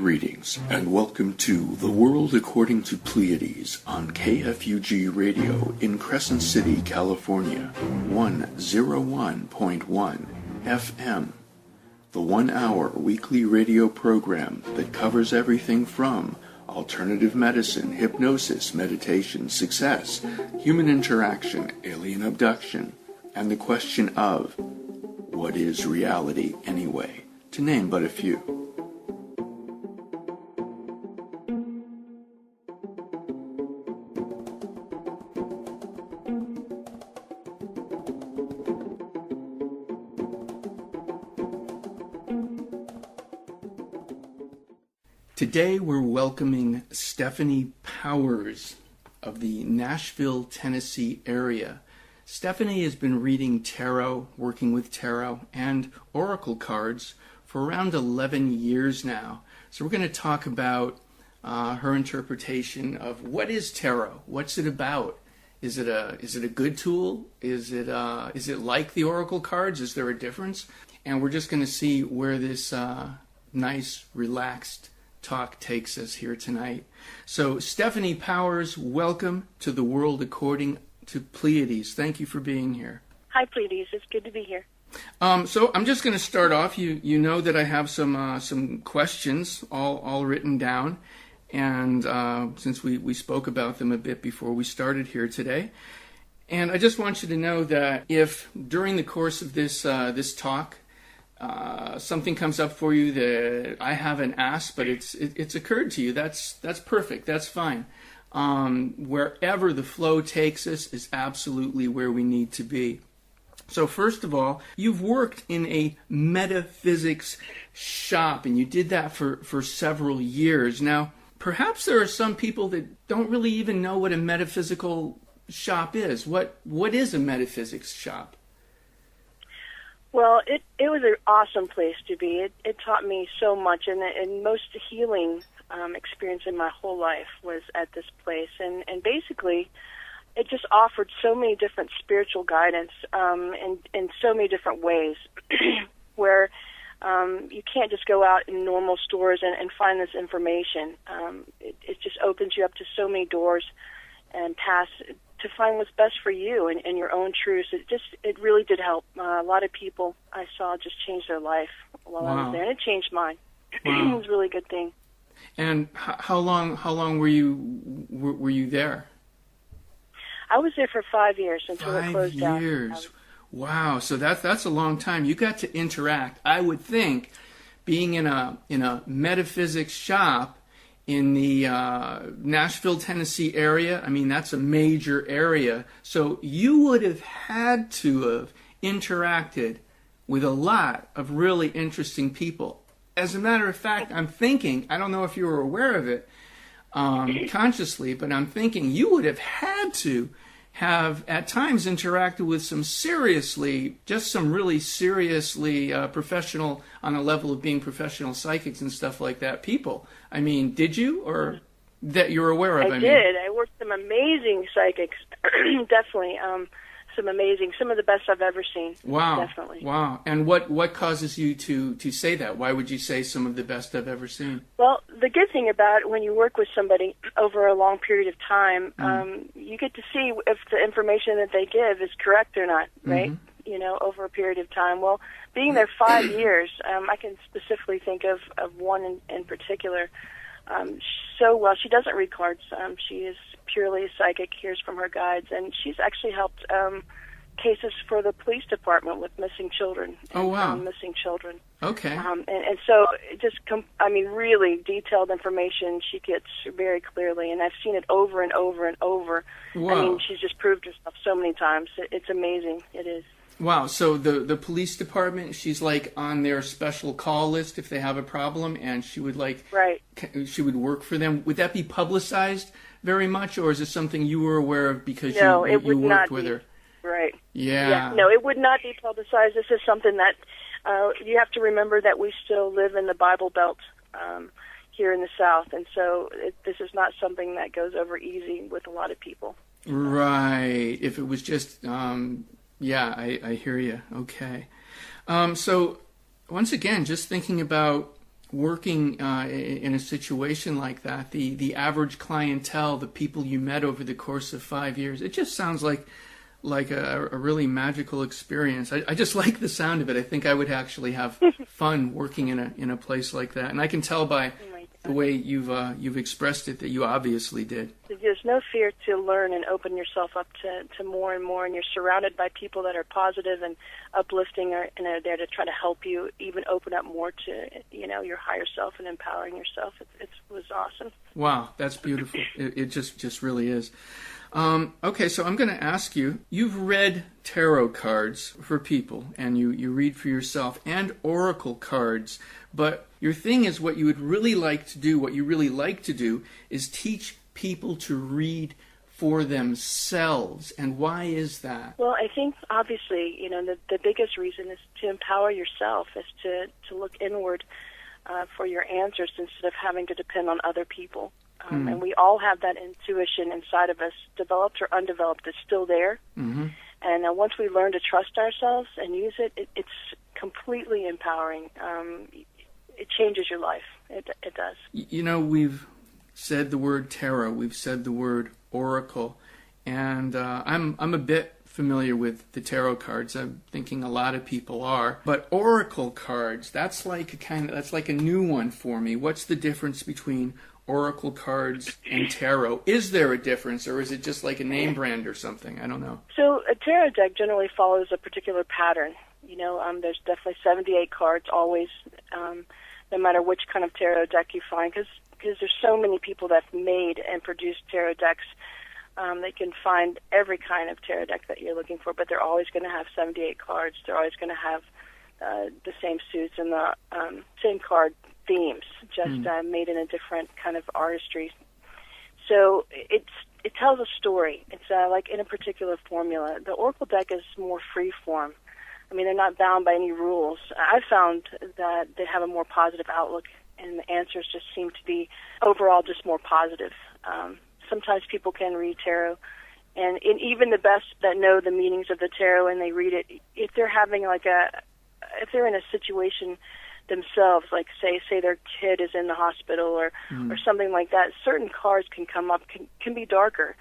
Greetings, and welcome to The World According to Pleiades on KFUG Radio in Crescent City, California, 101.1 FM. The 1-hour weekly radio program that covers everything from alternative medicine, hypnosis, meditation, success, human interaction, alien abduction, and the question of, what is reality anyway, to name but a few. Today we're welcoming Stephanie Powers of the Nashville, Tennessee area. Stephanie has been reading tarot, working with tarot, and oracle cards for around 11 years now. So we're going to talk about her interpretation of what is tarot, what's it about. Is it a good tool? Is it like the oracle cards? Is there a difference? And we're just going to see where this nice, relaxed talk takes us here tonight. So, Stephanie Powers, welcome to The World According to Pleiades. Thank you for being here. Hi, Pleiades. It's good to be here. So I'm just going to start off. You know that I have some questions all written down, and since we spoke about them a bit before we started here today, and I just want you to know that if during the course of this talk something comes up for you that I haven't asked, but it's occurred to you, that's perfect. That's fine. Wherever the flow takes us is absolutely where we need to be. So first of all, you've worked in a metaphysics shop, and you did that for several years. Now, perhaps there are some people that don't really even know what a metaphysical shop is. What is a metaphysics shop? Well, it was an awesome place to be. It taught me so much, and most healing experience in my whole life was at this place. And basically, it just offered so many different spiritual guidance in so many different ways where you can't just go out in normal stores and find this information. It just opens you up to so many doors and paths to find what's best for you and your own truths. It really did help. A lot of people I saw just change their life while I was there, and it changed mine. Wow. It was a really good thing. And how long were you there? I was there for 5 years until it closed down. 5 years. Wow. So that's a long time. You got to interact. I would think being in a metaphysics shop in the Nashville, Tennessee area, I mean, that's a major area. So you would have had to have interacted with a lot of really interesting people. As a matter of fact, I'm thinking, I don't know if you were aware of it consciously, but I'm thinking you would have had to have at times interacted with some really seriously professional, on a level of being professional psychics and stuff like that, people. I mean, did you, or that you're aware of? I did. I worked with some amazing psychics, definitely. Some of the best I've ever seen. Wow. Definitely. Wow. And what causes you to say that? Why would you say some of the best I've ever seen? Well, the good thing about when you work with somebody over a long period of time, you get to see if the information that they give is correct or not, right? Mm-hmm. You know, over a period of time. Well, being there 5 years, I can specifically think of one in particular. So well, she doesn't read cards. She is purely a psychic, hears from her guides, and she's actually helped cases for the police department with missing children. Oh, wow. Missing children. Okay. And so really detailed information she gets very clearly, and I've seen it over and over and over. Wow. I mean, she's just proved herself so many times. It's amazing. It is. Wow, so the police department, she's like on their special call list if they have a problem, and she would she would work for them. Would that be publicized very much, or is it something you were aware of because you worked with her? Right. Yeah. No, it would not be publicized. This is something that you have to remember that we still live in the Bible Belt here in the South, and so this is not something that goes over easy with a lot of people. Right. If it was just... Yeah, I hear you. Okay. So once again, just thinking about working in a situation like that, the average clientele, the people you met over the course of 5 years, it just sounds like a really magical experience. I just like the sound of it. I think I would actually have fun working in a place like that. And I can tell by the way you've expressed it that you obviously did. There's no fear to learn and open yourself up to more and more, and you're surrounded by people that are positive and uplifting and are there to try to help you even open up more to your higher self and empowering yourself. It was awesome. Wow, that's beautiful. It just really is. Okay, so I'm going to ask you, you've read tarot cards for people, and you read for yourself, and oracle cards, but your thing is what you would really like to do, what you really like to do, is teach people to read for themselves. And why is that? Well, I think, obviously, the biggest reason is to empower yourself, is to look inward for your answers instead of having to depend on other people. And we all have that intuition inside of us, developed or undeveloped. It's still there. Mm-hmm. And once we learn to trust ourselves and use it, it's completely empowering. It changes your life. It does. We've said the word tarot. We've said the word oracle. And I'm a bit familiar with the tarot cards. I'm thinking a lot of people are. But oracle cards, that's like a new one for me. What's the difference between oracle cards and tarot? Is there a difference, or is it just like a name brand or something? I don't know. So a tarot deck generally follows a particular pattern. There's definitely 78 cards always, no matter which kind of tarot deck you find, because there's so many people that have made and produced tarot decks. They can find every kind of tarot deck that you're looking for, but they're always going to have 78 cards. They're always going to have the same suits and the same card themes, just made in a different kind of artistry. So it tells a story. It's like in a particular formula. The oracle deck is more free form. I mean, they're not bound by any rules. I've found that they have a more positive outlook, and the answers just seem to be overall just more positive. Sometimes people can read tarot, and even the best that know the meanings of the tarot and they read it, if they're having if they're in a situation themselves, like say their kid is in the hospital or something like that, certain cards can come up, can be darker.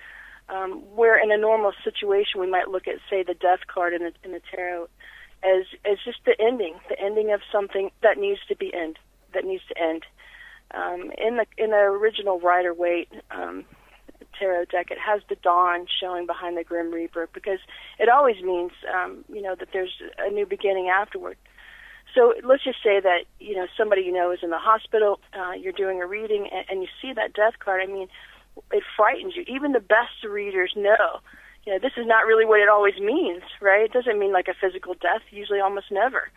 Where in a normal situation we might look at, say, the death card in the tarot as just the ending of something that needs to end. In the original Rider-Waite tarot deck, it has the dawn showing behind the Grim Reaper, because it always means that there's a new beginning afterward. So let's just say that somebody is in the hospital, you're doing a reading, and you see that death card. I mean, it frightens you. Even the best readers know, this is not really what it always means, right? It doesn't mean like a physical death, usually almost never.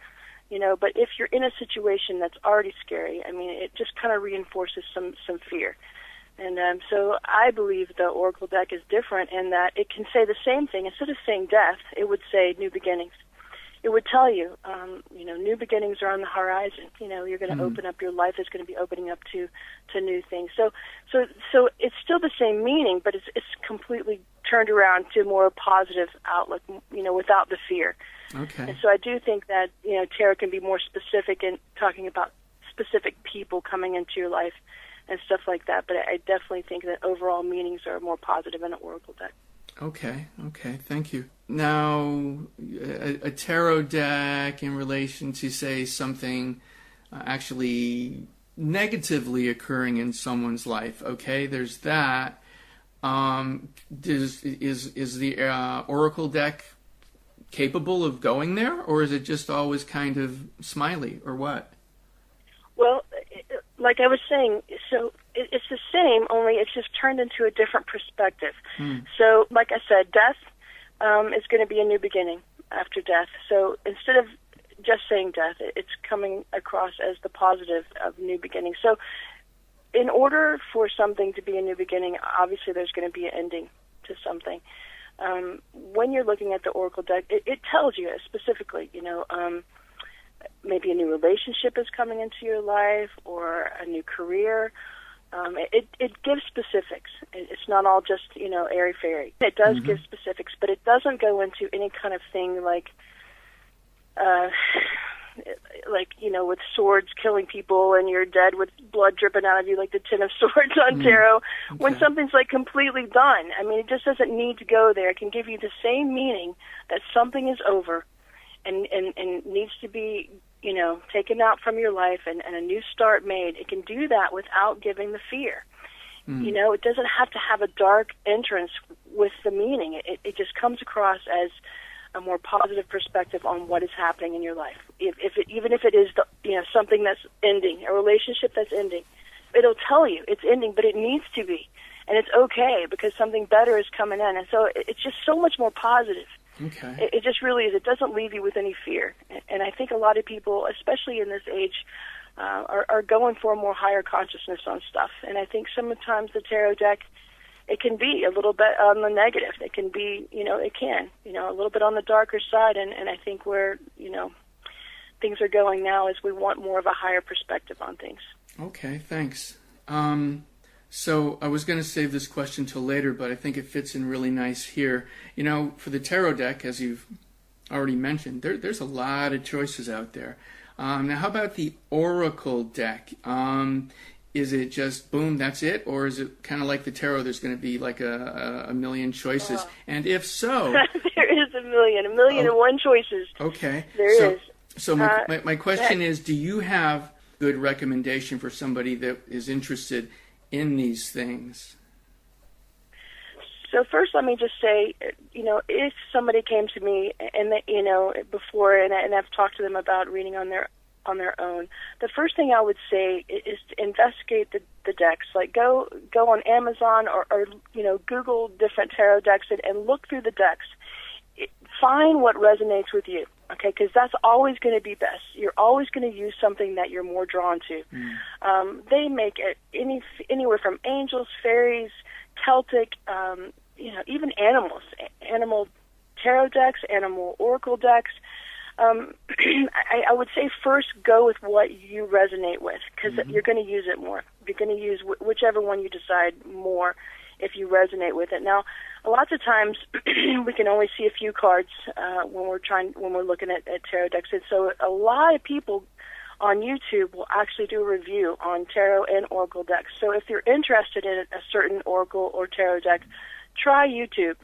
But if you're in a situation that's already scary, I mean, it just kind of reinforces some fear. And so I believe the oracle deck is different in that it can say the same thing. Instead of saying death, it would say new beginnings. It would tell you, new beginnings are on the horizon. You're going to open up, your life is going to be opening up to new things. So it's still the same meaning, but it's completely turned around to a more positive outlook, without the fear. Okay. And so I do think that, tarot can be more specific in talking about specific people coming into your life and stuff like that, but I definitely think that overall meanings are more positive in an oracle deck. Okay, thank you. Now, a tarot deck in relation to, say, something actually negatively occurring in someone's life, okay, there's that. Is the oracle deck capable of going there, or is it just always kind of smiley, or what? Well, like I was saying, so it's the same, only it's just turned into a different perspective. So, like I said, death is going to be a new beginning after death. So instead of just saying death, it's coming across as the positive of new beginning. So in order for something to be a new beginning, obviously there's going to be an ending to something. When you're looking at the oracle deck, it tells you specifically, maybe a new relationship is coming into your life or a new career. It gives specifics. It's not all just, airy-fairy. It does give specifics, but it doesn't go into any kind of thing like like, with swords killing people and you're dead with blood dripping out of you like the Ten of Swords on tarot, when something's like completely done. I mean, it just doesn't need to go there. It can give you the same meaning that something is over and needs to be, taken out from your life and a new start made. It can do that without giving the fear. It doesn't have to have a dark entrance with the meaning. It just comes across as a more positive perspective on what is happening in your life. Even if it is something that's ending, a relationship that's ending, it'll tell you it's ending, but it needs to be, and it's okay because something better is coming in. And so it's just so much more positive. Okay. It just really is. It doesn't leave you with any fear. And I think a lot of people, especially in this age, are going for a more higher consciousness on stuff. And I think sometimes the tarot deck, it can be a little bit on the negative. It can be, a little bit on the darker side. And I think where, things are going now is we want more of a higher perspective on things. Okay, thanks. So I was going to save this question till later, but I think it fits in really nice here. For the tarot deck, as you've already mentioned, there's a lot of choices out there. Now, how about the oracle deck? Is it just boom, that's it? Or is it kind of like the tarot, there's going to be like a million choices? And if so... there is a million and one choices. Okay. There is. So my question is, do you have good recommendation for somebody that is interested in these things? So first, let me just say, if somebody came to me and before, and I've talked to them about reading on their own, the first thing I would say is to investigate the decks. Like go on Amazon or Google different tarot decks and look through the decks. Find what resonates with you, okay? Because that's always going to be best. You're always going to use something that you're more drawn to. They make it anywhere from angels, fairies, Celtic, even animals, animal tarot decks, animal oracle decks. I would say first go with what you resonate with, because you're going to use it more. You're going to use whichever one you decide more if you resonate with it. Now, lots of times we can only see a few cards when we're looking at tarot decks, and so a lot of people on YouTube will actually do a review on tarot and oracle decks. So if you're interested in a certain oracle or tarot deck, try YouTube.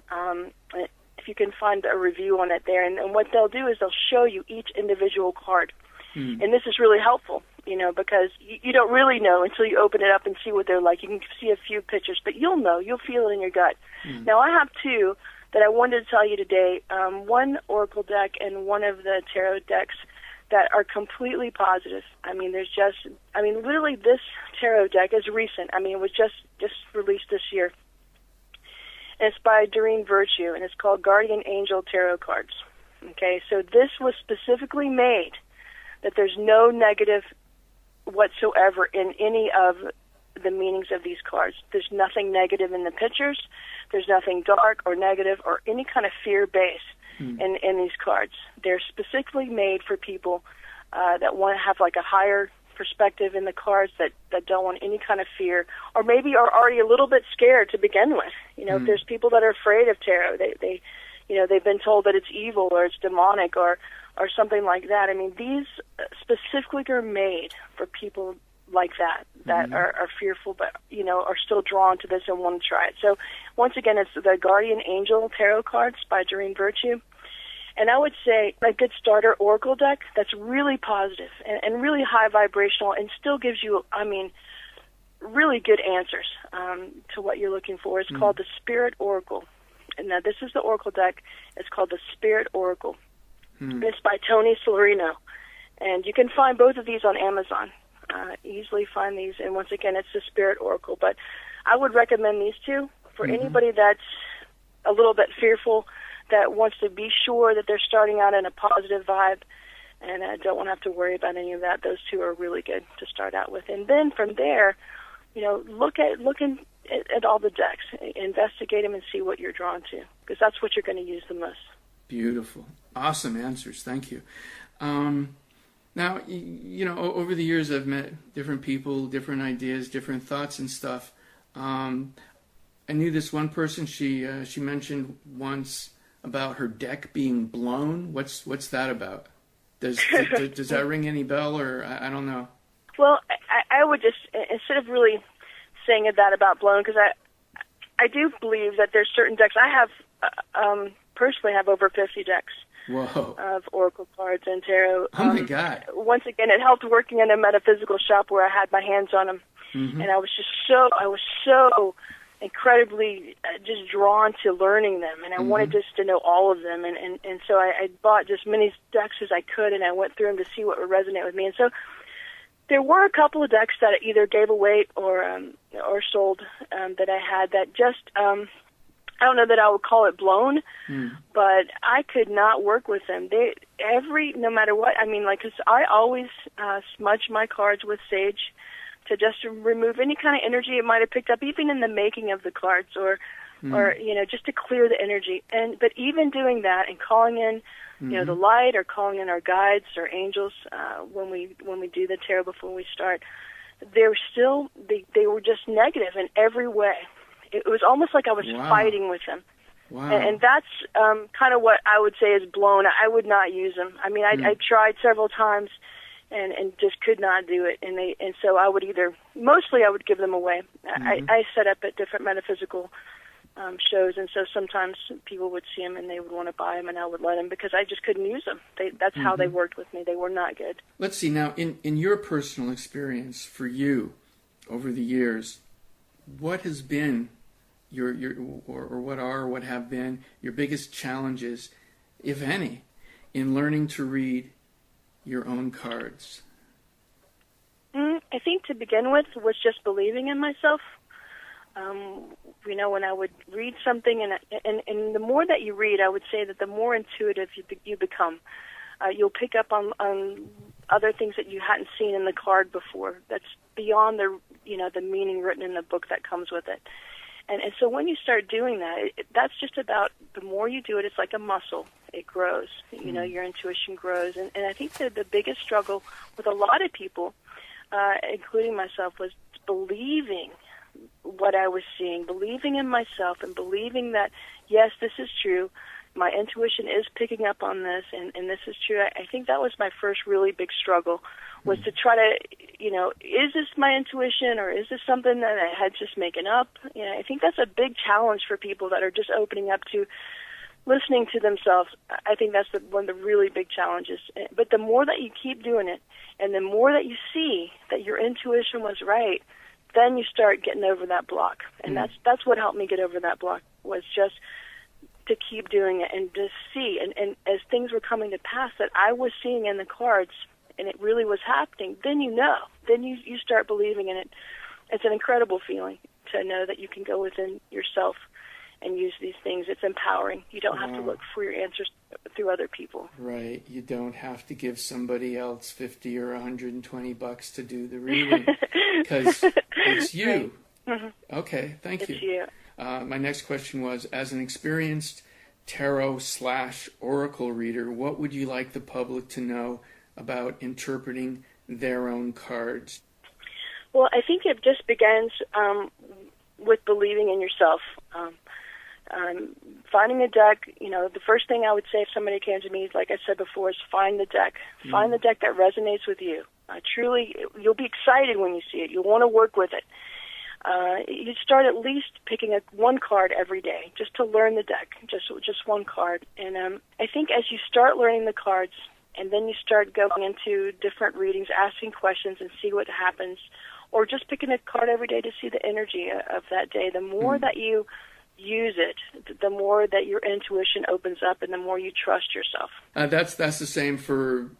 If you can find a review on it there, and what they'll do is they'll show you each individual card. And this is really helpful, because you don't really know until you open it up and see what they're like. You can see a few pictures, but you'll feel it in your gut. Now, I have two that I wanted to tell you today, one oracle deck and one of the tarot decks that are completely positive. Literally this tarot deck is recent. It was just released this year. And it's by Doreen Virtue, and it's called Guardian Angel Tarot Cards. Okay, so this was specifically made that there's no negative whatsoever in any of the meanings of these cards. There's nothing negative in the pictures. There's nothing dark or negative or any kind of fear base in these cards. They're specifically made for people that want to have like a higher perspective in the cards, that don't want any kind of fear, or maybe are already a little bit scared to begin with. If there's people that are afraid of tarot, they've been told that it's evil or it's demonic or something like that. These specifically are made for people like that are fearful, but are still drawn to this and want to try it. So once again, it's the Guardian Angel Tarot Cards by Doreen Virtue. And I would say a good starter oracle deck that's really positive and really high vibrational and still gives you, really good answers to what you're looking for. It's called the Spirit Oracle. And now this is the oracle deck. It's called the Spirit Oracle. It's by Tony Solarino. And you can find both of these on Amazon. Easily find these. And once again, it's the Spirit Oracle. But I would recommend these two for anybody that's a little bit fearful, that wants to be sure that they're starting out in a positive vibe and don't want to have to worry about any of that. Those two are really good to start out with. And then from there, look at all the decks, investigate them and see what you're drawn to, because that's what you're going to use the most. Beautiful. Awesome answers. Thank you. Now, over the years I've met different people, different ideas, different thoughts and stuff. I knew this one person, she mentioned once about her deck being blown. What's that about? Does that ring any bell, or I don't know? Well, I would just, instead of really saying that about blown, because I do believe that there's certain decks. I have, personally have over 50 decks. Whoa. Of oracle cards and tarot. Oh my God. Once again, it helped working in a metaphysical shop where I had my hands on them. Mm-hmm. And I was so incredibly just drawn to learning them, and I mm-hmm. wanted just to know all of them. And so I bought just many decks as I could, and I went through them to see what would resonate with me. And so there were a couple of decks that I either gave away or sold that I had that just I don't know that I would call it blown, but I could not work with them. No matter what, I mean, like, 'cause I always smudge my cards with sage to just remove any kind of energy it might have picked up, even in the making of the cards, or just to clear the energy. But even doing that and calling in, the light, or calling in our guides or angels when we do the tarot before we start, they were just negative in every way. It was almost like I was fighting with them. Wow. And that's kind of what I would say is blown. I would not use them. I mean, I tried several times and just could not do it. And so I would mostly I would give them away. I set up at different metaphysical shows, and so sometimes people would see them and they would want to buy them, and I would let them because I just couldn't use them. That's how they worked with me. They were not good. Let's see, now, in your personal experience for you over the years, what has been what have been your biggest challenges, if any, in learning to read your own cards? I think to begin with was just believing in myself. When I would read something, and the more that you read, I would say that the more intuitive you become. You'll pick up on other things that you hadn't seen in the card before. That's beyond the meaning written in the book that comes with it. And so when you start doing that, that's just about, the more you do it, it's like a muscle. It grows. Your intuition grows. And I think that the biggest struggle with a lot of people, including myself, was believing what I was seeing, believing in myself, and believing that, yes, this is true. My intuition is picking up on this, and this is true. I think that was my first really big struggle, was to try to, is this my intuition, or is this something that I had just making up? I think that's a big challenge for people that are just opening up to listening to themselves. I think that's one of the really big challenges. But the more that you keep doing it, and the more that you see that your intuition was right, then you start getting over that block. And that's what helped me get over that block, was just to keep doing it and to see. And as things were coming to pass that I was seeing in the cards, and it really was happening, then then you start believing in it. It's an incredible feeling to know that you can go within yourself and use these things. It's empowering. You don't have to look for your answers through other people. Right. You don't have to give somebody else $50 or $120 to do the reading, because it's you. Right. Mm-hmm. Okay, thank you. It's you. My next question was, as an experienced tarot/oracle reader, what would you like the public to know about interpreting their own cards? Well, I think it just begins with believing in yourself. Finding a deck, the first thing I would say if somebody came to me, like I said before, is find the deck. Find the deck that resonates with you. Truly, you'll be excited when you see it. You'll want to work with it. You start at least picking one card every day, just to learn the deck, just one card. And I think as you start learning the cards, and then you start going into different readings, asking questions and see what happens, or just picking a card every day to see the energy of that day, the more that you use it, the more that your intuition opens up, and the more you trust yourself. That's the same for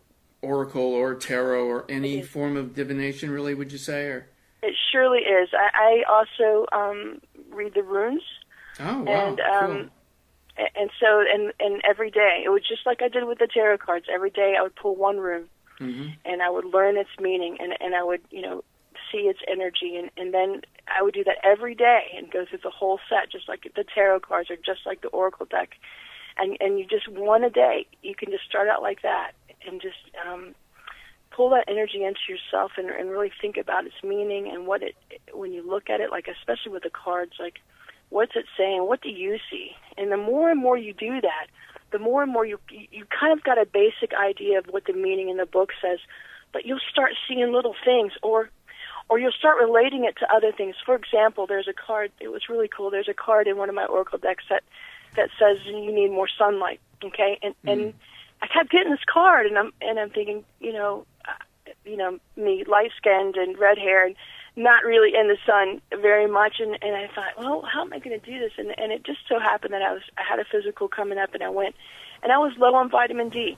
oracle or tarot or any form of divination, really, would you say? Or? It surely is. I also read the runes. Oh, wow, cool. And so, and every day, it was just like I did with the tarot cards. Every day I would pull one rune, and I would learn its meaning, and I would, see its energy, and then I would do that every day and go through the whole set, just like the tarot cards or just like the oracle deck. And you just one a day, you can just start out like that and just pull that energy into yourself and really think about its meaning and when you look at it, like especially with the cards, like what's it saying? What do you see? And the more and more you do that, the more and more you kind of got a basic idea of what the meaning in the book says, but you'll start seeing little things, or you'll start relating it to other things. For example, there's a card, it was really cool, there's a card in one of my oracle decks that says you need more sunlight, okay? And I kept getting this card, and I'm thinking, me, light-skinned and red hair, and not really in the sun very much, and I thought, well, how am I going to do this? And it just so happened that I had a physical coming up, and I went, and I was low on vitamin D.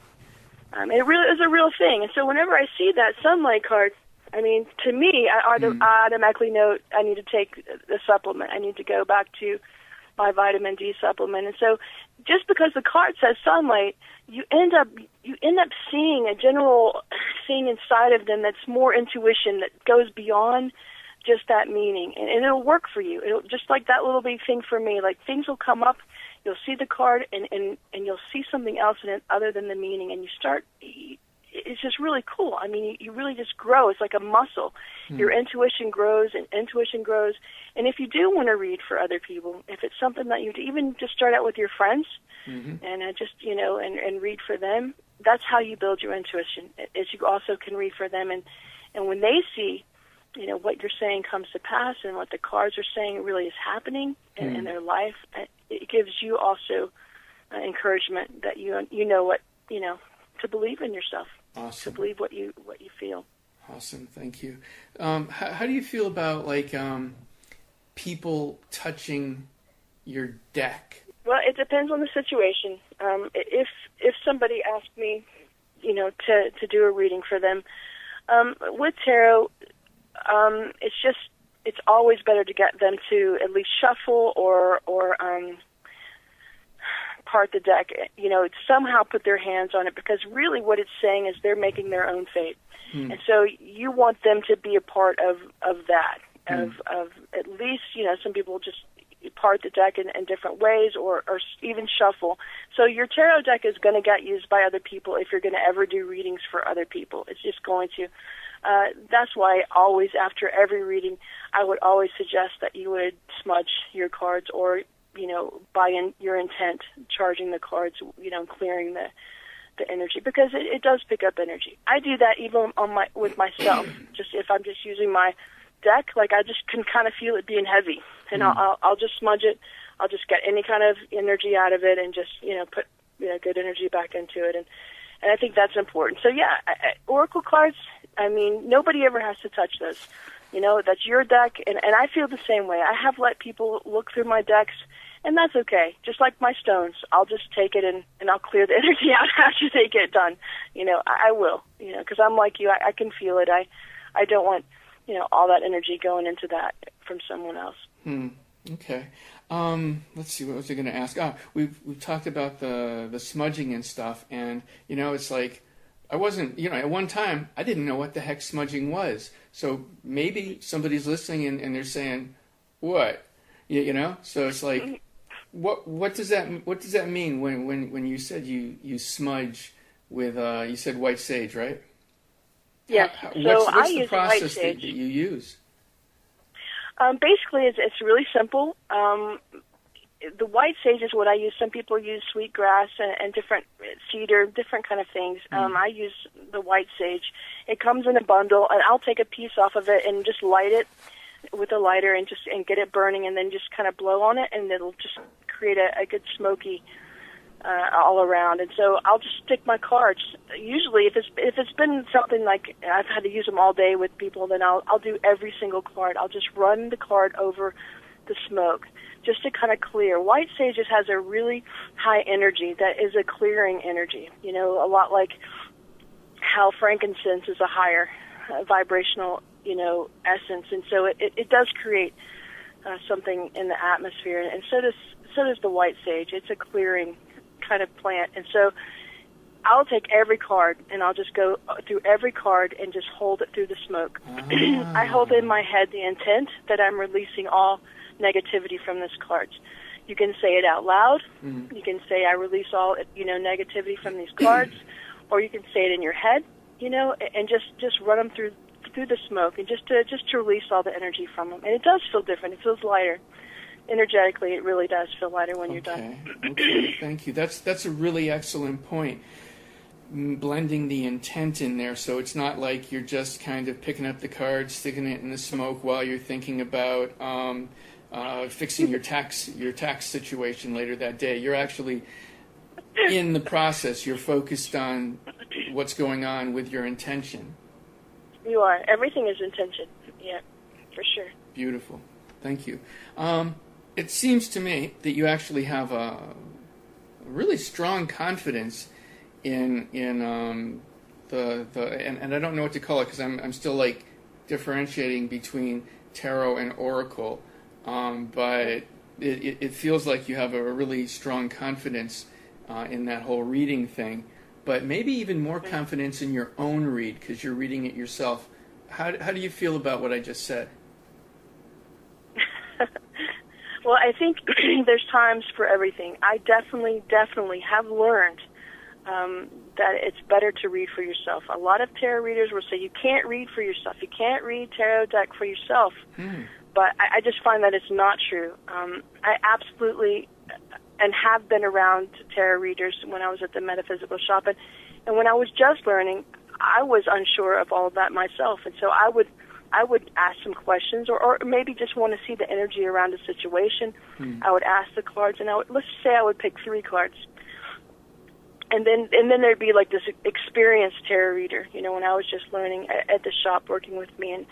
It really is a real thing, and so whenever I see that sunlight card, I mean, to me, I automatically know I need to take the supplement. I need to go back to my vitamin D supplement, and so just because the card says sunlight, you end up seeing a general thing inside of them that's more intuition that goes beyond just that meaning, and it'll work for you. It'll just like that little big thing for me. Like things will come up, you'll see the card, and you'll see something else in it other than the meaning, and you start. It's just really cool. I mean, you really just grow. It's like a muscle. Your intuition grows, and And if you do want to read for other people, if it's something that you even just start out with your friends, and and read for them, that's how you build your intuition. Is you also can read for them, and when they see, what you're saying comes to pass, and what the cards are saying really is happening in their life, it gives you also encouragement that to believe in yourself. Awesome. To believe what you feel. Awesome, thank you. How do you feel about people touching your deck? Well, it depends on the situation. If somebody asked me, to do a reading for them, with tarot, it's always better to get them to at least shuffle or part the deck, somehow put their hands on it, because really what it's saying is they're making their own fate. And so you want them to be a part of that, of at least, some people just part the deck in different ways or even shuffle. So your tarot deck is going to get used by other people if you're going to ever do readings for other people. It's just going to. That's why always after every reading, I would always suggest that you would smudge your cards or by your intent, charging the cards, clearing the energy, because it does pick up energy. I do that even with myself. Just if I'm just using my deck, like I just can kind of feel it being heavy, and I'll just smudge it. I'll just get any kind of energy out of it, and just put good energy back into it, and I think that's important. So yeah, oracle cards. I mean, nobody ever has to touch those. That's your deck, and I feel the same way. I have let people look through my decks, and that's okay. Just like my stones, I'll just take it and I'll clear the energy out after they get done. I will, because I'm like you. I can feel it. I don't want, all that energy going into that from someone else. Okay. Let's see, what was I going to ask? We've talked about the smudging and stuff, and, it's like, I wasn't, at one time, I didn't know what the heck smudging was. So maybe somebody's listening and they're saying, what? So it's like, what does that mean when you said you smudge with, you said white sage, right? Yes. What's the process that you use? Basically, it's really simple. The white sage is what I use. Some people use sweetgrass and different cedar, different kind of things. I use the white sage. It comes in a bundle, and I'll take a piece off of it and just light it with a lighter and get it burning, and then just kind of blow on it, and it'll just create a good smoky all around. And so I'll just stick my cards. Usually, if it's been something like I've had to use them all day with people, then I'll do every single card. I'll just run the card over the smoke, just to kind of clear. White sage just has a really high energy that is a clearing energy, a lot like how frankincense is a higher vibrational, essence. And so it does create something in the atmosphere, and so does the white sage. It's a clearing kind of plant. And so I'll take every card, and I'll just go through every card and just hold it through the smoke. I hold in my head the intent that I'm releasing all negativity from these cards. You can say it out loud. You can say, I release all, negativity from these cards, or you can say it in your head, and just run them through the smoke, and just to release all the energy from them. And it does feel different. It feels lighter. energetically, it really does feel lighter when you're done. Okay, thank you. That's a really excellent point. Blending the intent in there, so it's not like you're just kind of picking up the cards, sticking it in the smoke while you're thinking about fixing your tax situation later that day. You're actually in the process. You're focused on what's going on with your intention. You are. Everything is intention. Yeah, for sure. Beautiful. Thank you. It seems to me that you actually have a really strong confidence in the and I don't know what to call it because I'm still like differentiating between tarot and oracle, but it feels like you have a really strong confidence in that whole reading thing, but maybe even more confidence in your own read because you're reading it yourself. How do you feel about what I just said? Well, I think there's times for everything. I definitely have learned that it's better to read for yourself. A lot of tarot readers will say you can't read for yourself. You can't read tarot deck for yourself. But I just find that it's not true. I absolutely and have been around tarot readers when I was at the metaphysical shop. And when I was just learning, I was unsure of all of that myself. And so I would ask some questions or maybe just want to see the energy around a situation. I would ask the cards, and let's say I would pick 3 cards. And then there'd be like this experienced tarot reader, when I was just learning at the shop working with me.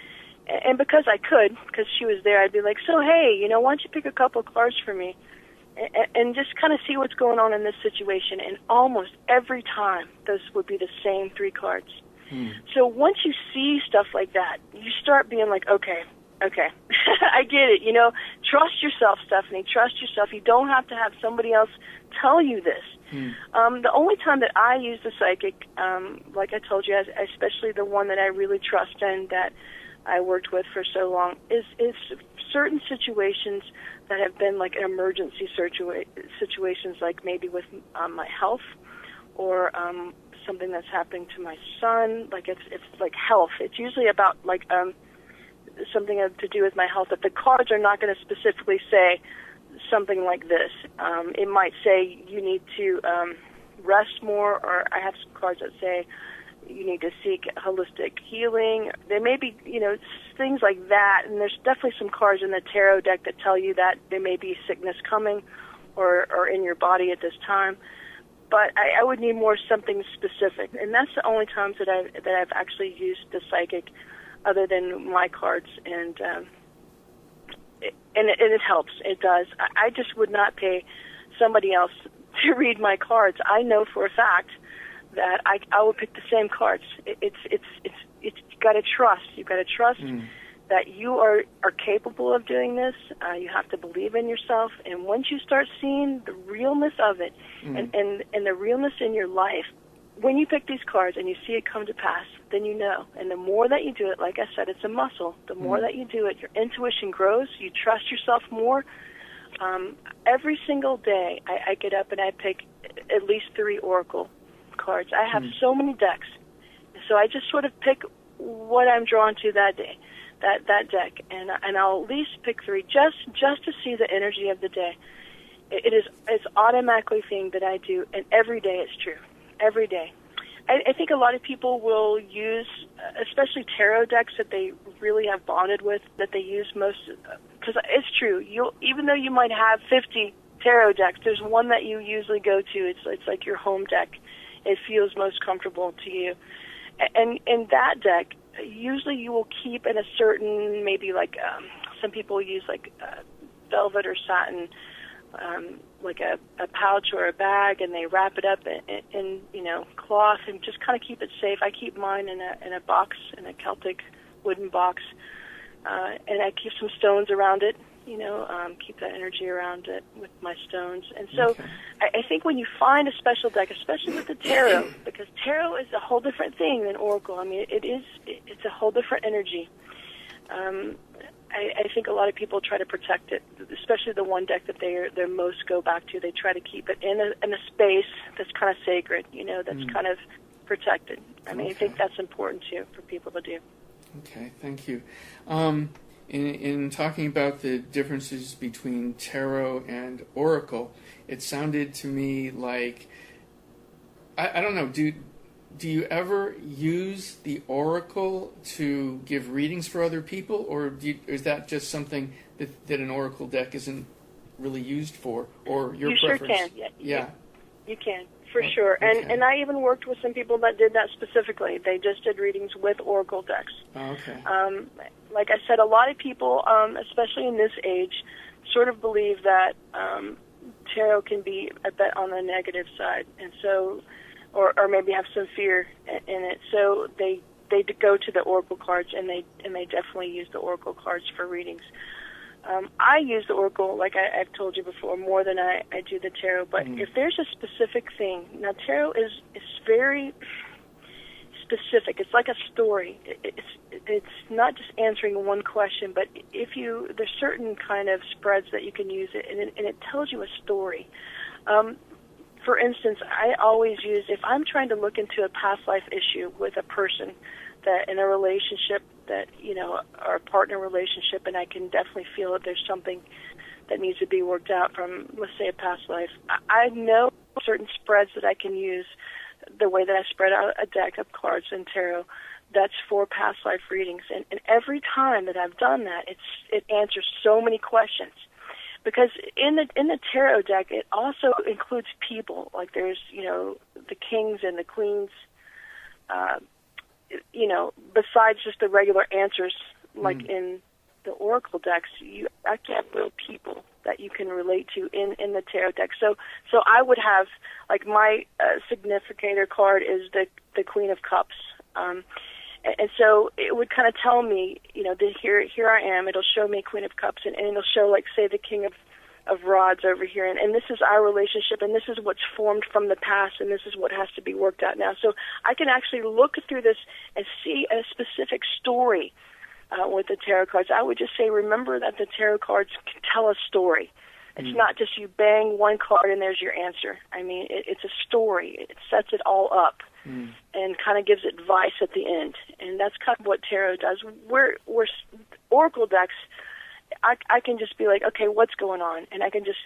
And because I could, because she was there, I'd be like, so, hey, why don't you pick a couple of cards for me and just kind of see what's going on in this situation. And almost every time, those would be the same 3 cards. So once you see stuff like that, you start being like, okay, I get it. Trust yourself, Stephanie. Trust yourself. You don't have to have somebody else tell you this. The only time that I use the psychic, like I told you, especially the one that I really trust and that I worked with for so long, is certain situations that have been like emergency situations, like maybe with my health or something that's happening to my son. Like it's like health. It's usually about like something to do with my health. But the cards are not going to specifically say something like this. It might say you need to rest more, or I have some cards that say you need to seek holistic healing. There may be, things like that, and there's definitely some cards in the tarot deck that tell you that there may be sickness coming or in your body at this time. But I would need more something specific, and that's the only times that I've actually used the psychic, other than my cards, and it helps. It does. I just would not pay somebody else to read my cards. I know for a fact that I will pick the same cards. It's you got to trust. You got to trust that you are capable of doing this. You have to believe in yourself, and once you start seeing the realness of it and the realness in your life, when you pick these cards and you see it come to pass, then you know. And the more that you do it, like I said, it's a muscle. The more that you do it, your intuition grows. You trust yourself more. Every single day, I get up and I pick at least 3 oracle cards. I have so many decks, so I just sort of pick what I'm drawn to that day, that deck, and I'll at least pick 3 just to see the energy of the day. It's automatically a thing that I do, and every day it's true. Every day. I think a lot of people will use, especially tarot decks that they really have bonded with, that they use most, because it's true. Even though you might have 50 tarot decks, there's one that you usually go to. It's like your home deck. It feels most comfortable to you. And in that deck, usually you will keep in a certain, maybe like some people use like velvet or satin, like a pouch or a bag, and they wrap it up in cloth and just kind of keep it safe. I keep mine in a box, in a Celtic wooden box, and I keep some stones around it. Keep that energy around it with my stones. And so I think when you find a special deck, especially with the tarot, because tarot is a whole different thing than oracle. I mean, it's a whole different energy. I think a lot of people try to protect it, especially the one deck that they most go back to. They try to keep it in a space that's kind of sacred, that's kind of protected. I mean, I think that's important too for people to do. Okay, thank you. In talking about the differences between tarot and oracle, it sounded to me like, I don't know, do you ever use the oracle to give readings for other people, or is that just something that an oracle deck isn't really used for, or your preference? You sure can. Yeah. You can, for sure. And I even worked with some people that did that specifically. They just did readings with oracle decks. Oh, okay. Like I said, a lot of people, especially in this age, sort of believe that tarot can be a bit on the negative side, and so, or maybe have some fear in it. So they go to the oracle cards, and they definitely use the oracle cards for readings. I use the oracle, like I've told you before, more than I do the tarot. But if there's a specific thing, now tarot is very specific. It's like a story. It's not just answering one question, but there's certain kind of spreads that you can use it, and it tells you a story. For instance, I always use, if I'm trying to look into a past life issue with a person that in a relationship that, or a partner relationship, and I can definitely feel that there's something that needs to be worked out from, let's say, a past life. I know certain spreads that I can use, the way that I spread out a deck of cards in tarot, that's for past life readings. And every time that I've done that, it answers so many questions. Because in the tarot deck, it also includes people. Like there's, the kings and the queens, besides just the regular answers, like in the oracle decks, you actually have real people that you can relate to in the tarot deck. So I would have, like, my significator card is the Queen of Cups. And so it would kind of tell me, here I am. It'll show me Queen of Cups, and it'll show, like, say, the King of Rods over here, and this is our relationship, and this is what's formed from the past, and this is what has to be worked out now. So I can actually look through this and see a specific story with the tarot cards. I would just say, remember that the tarot cards can tell a story. It's not just you bang one card and there's your answer. I mean, it's a story. It sets it all up and kind of gives advice at the end, and that's kind of what tarot does. We're oracle decks, I can just be like, okay, what's going on? And I can just,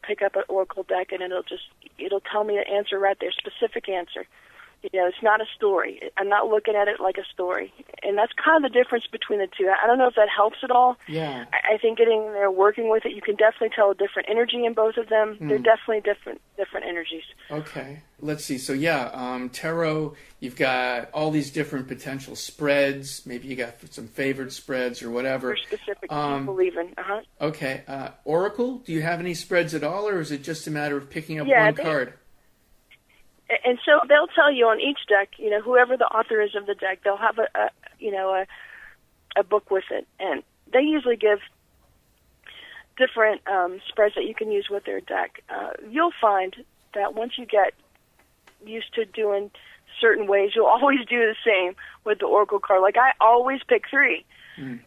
pick up an oracle deck, and it'll tell me the answer right there, specific answer. It's not a story. I'm not looking at it like a story. And that's kind of the difference between the two. I don't know if that helps at all. Yeah. I think getting there, working with it, you can definitely tell a different energy in both of them. They're definitely different energies. Okay. Let's see. So, tarot, you've got all these different potential spreads. Maybe you got some favored spreads or whatever. For specific you believe in. Okay. Oracle, do you have any spreads at all, or is it just a matter of picking up one card? And so they'll tell you on each deck, whoever the author is of the deck, they'll have a book with it, and they usually give different spreads that you can use with their deck. You'll find that once you get used to doing certain ways, you'll always do the same with the oracle card. Like, I always pick three. I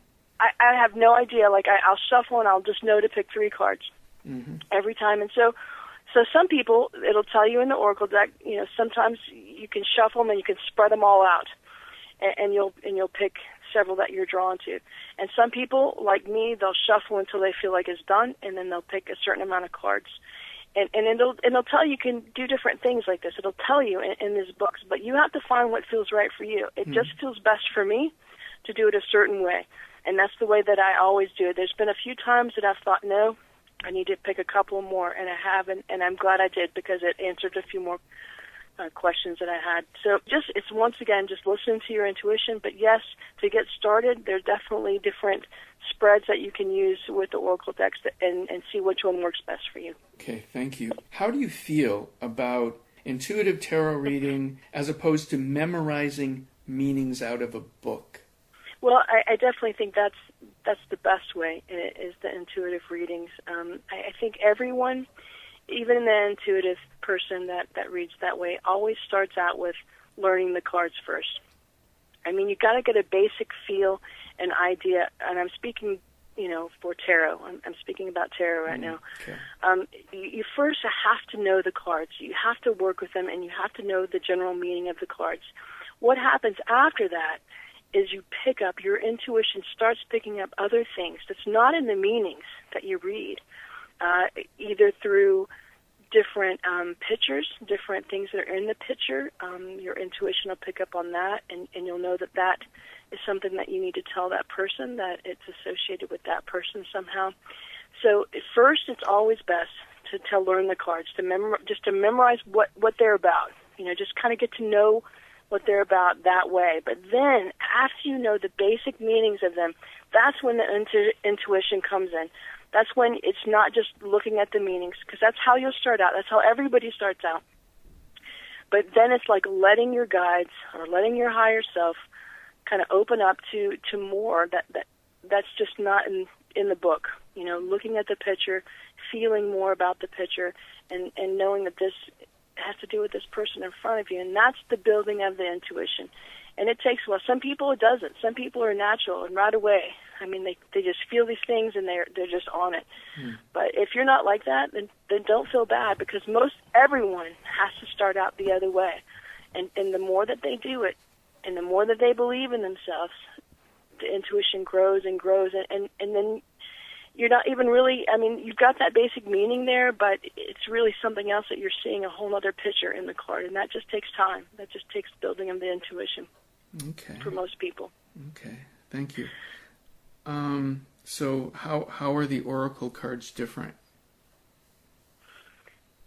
have no idea. Like, I'll shuffle and I'll just know to pick three cards every time. And so some people, it'll tell you in the oracle deck, sometimes you can shuffle them and you can spread them all out, and you'll pick several that you're drawn to. And some people, like me, they'll shuffle until they feel like it's done, and then they'll pick a certain amount of cards. And it'll tell you can do different things like this. It'll tell you in these books, but you have to find what feels right for you. It just feels best for me to do it a certain way, and that's the way that I always do it. There's been a few times that I've thought, no, I need to pick a couple more, and I haven't, and I'm glad I did, because it answered a few more questions that I had. So it's once again, just listen to your intuition. But yes, to get started, there's definitely different spreads that you can use with the oracle decks and see which one works best for you. Okay, thank you. How do you feel about intuitive tarot reading as opposed to memorizing meanings out of a book? Well, I definitely think that's the best way, is the intuitive readings. I think everyone, even the intuitive person that reads that way, always starts out with learning the cards first. I mean, you got to get a basic feel, an idea, and I'm speaking, for tarot. I'm speaking about tarot right now. Okay. You first have to know the cards. You have to work with them, and you have to know the general meaning of the cards. What happens after that is your intuition starts picking up other things that's not in the meanings that you read, either through different pictures, different things that are in the picture. Your intuition will pick up on that, and you'll know that is something that you need to tell that person, that it's associated with that person somehow. So first, it's always best to learn the cards, to memorize what they're about. Just kind of get to know what they're about that way. But then, after you know the basic meanings of them, that's when the intuition comes in. That's when it's not just looking at the meanings, because that's how you'll start out. That's how everybody starts out. But then it's like letting your guides or letting your higher self kind of open up to more that's just not in the book. Looking at the picture, feeling more about the picture, and knowing that this has to do with this person in front of you. And that's the building of the intuition. And it takes a while. Some people it doesn't. Some people are natural and right away. I mean, they just feel these things and they're just on it. But if you're not like that, then don't feel bad, because everyone has to start out the other way. And the more that they do it, and the more that they believe in themselves, the intuition grows and grows, and then you're not even really, you've got that basic meaning there, but it's really something else that you're seeing, a whole other picture in the card, and that just takes time. That just takes building of the intuition. Okay. For most people. Okay, thank you. So how are the oracle cards different?